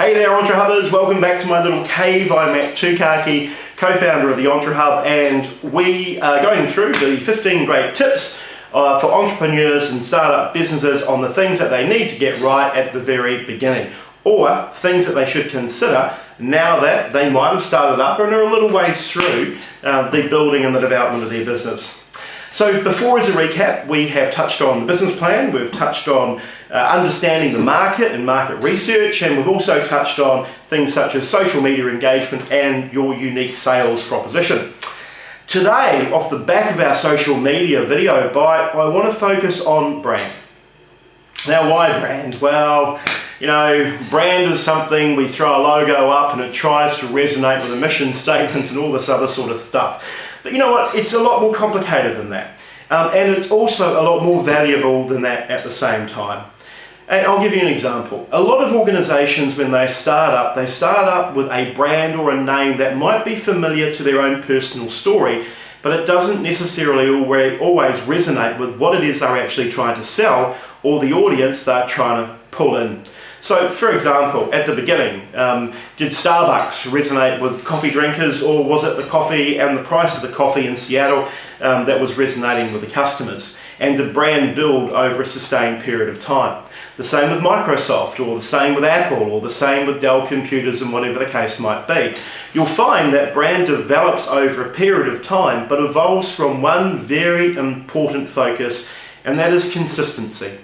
Hey there, Entre Hubbers, welcome back to my little cave. I'm at Tukaki, co-founder of the Entre Hub, and we are going through the 15 great tips for entrepreneurs and startup businesses on the things that they need to get right at the very beginning, or things that they should consider now that they might have started up and are a little ways through the building and the development of their business. So before, as a recap, we have touched on the business plan, we've touched on understanding the market and market research, and we've also touched on things such as social media engagement and your unique sales proposition. Today, off the back of our social media video bite, I want to focus on brand. Now, why brand? Well, you know, brand is something we throw a logo up and it tries to resonate with a mission statement and all this other sort of stuff. But you know what, it's a lot more complicated than that. And it's also a lot more valuable than that at the same time. And I'll give you an example. A lot of organizations, when they start up with a brand or a name that might be familiar to their own personal story, but it doesn't necessarily always resonate with what it is they're actually trying to sell or the audience they're trying to pull in. So, for example, at the beginning, did Starbucks resonate with coffee drinkers, or was it the coffee and the price of the coffee in Seattle that was resonating with the customers? And did brand build over a sustained period of time? The same with Microsoft, or the same with Apple, or the same with Dell computers, and whatever the case might be. You'll find that brand develops over a period of time, but evolves from one very important focus, and that is consistency.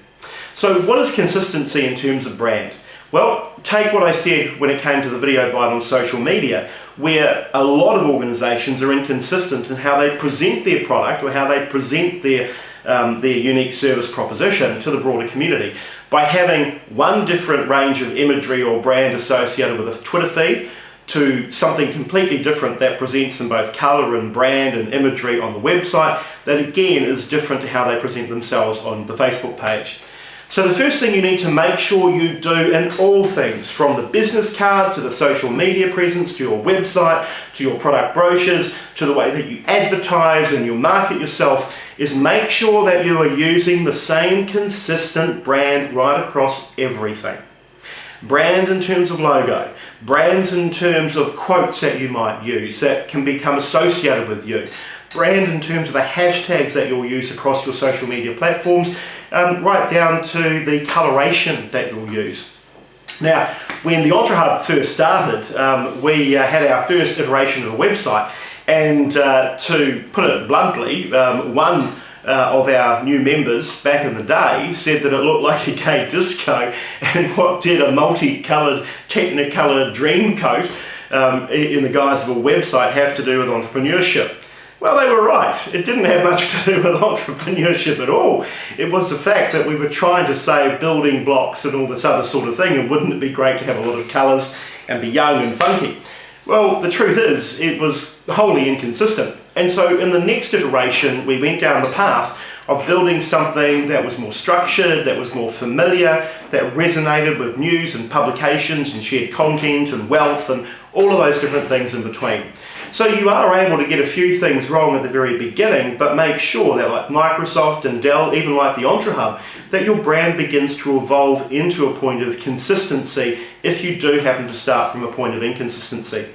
So what is consistency in terms of brand? Well, take what I said when it came to the video bite on social media, where a lot of organizations are inconsistent in how they present their product or how they present their unique service proposition to the broader community. By having one different range of imagery or brand associated with a Twitter feed to something completely different that presents in both color and brand and imagery on the website, that again is different to how they present themselves on the Facebook page. So the first thing you need to make sure you do in all things, from the business card to the social media presence, to your website, to your product brochures, to the way that you advertise and you market yourself, is make sure that you are using the same consistent brand right across everything. Brand in terms of logo, brands in terms of quotes that you might use that can become associated with you, brand in terms of the hashtags that you'll use across your social media platforms, right down to the coloration that you'll use. Now, when the Entre Hub first started, we had our first iteration of a website, and to put it bluntly, one of our new members back in the day said that it looked like a gay disco, and what did a multicoloured, technicolor dream coat in the guise of a website have to do with entrepreneurship? Well, they were right. It didn't have much to do with entrepreneurship at all. It was the fact that we were trying to say building blocks and all this other sort of thing, and wouldn't it be great to have a lot of colours and be young and funky? Well, the truth is, it was wholly inconsistent. And so in the next iteration, we went down the path of building something that was more structured, that was more familiar, that resonated with news and publications and shared content and wealth and all of those different things in between. So you are able to get a few things wrong at the very beginning, but make sure that, like Microsoft and Dell, even like the Entre Hub, that your brand begins to evolve into a point of consistency if you do happen to start from a point of inconsistency.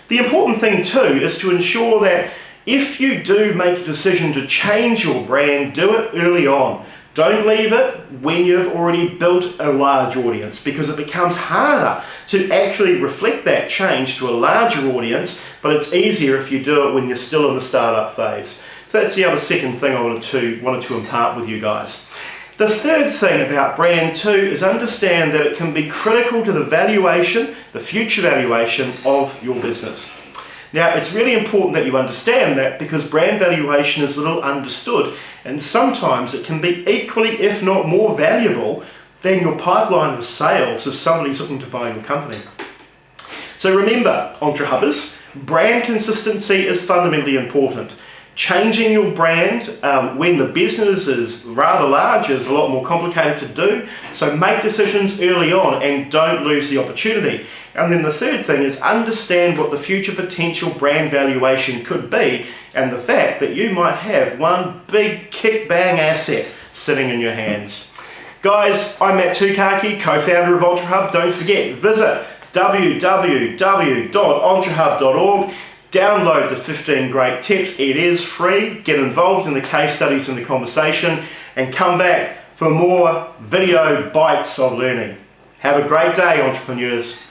The important thing too is to ensure that if you do make a decision to change your brand, do it early on. Don't leave it when you've already built a large audience, because it becomes harder to actually reflect that change to a larger audience, but it's easier if you do it when you're still in the startup phase. So that's the other second thing I wanted to impart with you guys. The third thing about brand too is understand that it can be critical to the valuation, the future valuation of your business. Now, it's really important that you understand that, because brand valuation is little understood, and sometimes it can be equally, if not more valuable than your pipeline of sales if somebody's looking to buy your company. So remember, Entre Hubbers, brand consistency is fundamentally important. Changing your brand when the business is rather large is a lot more complicated to do, so make decisions early on and don't lose the opportunity. And then the third thing is understand what the future potential brand valuation could be, and the fact that you might have one big kick-bang asset sitting in your hands. Guys, I'm Matt Tukaki, co-founder of EntreHub. Don't forget, visit www.entrehub.org. Download the 15 great tips. It is free. Get involved in the case studies and the conversation, and come back for more video bites of learning. Have a great day, entrepreneurs.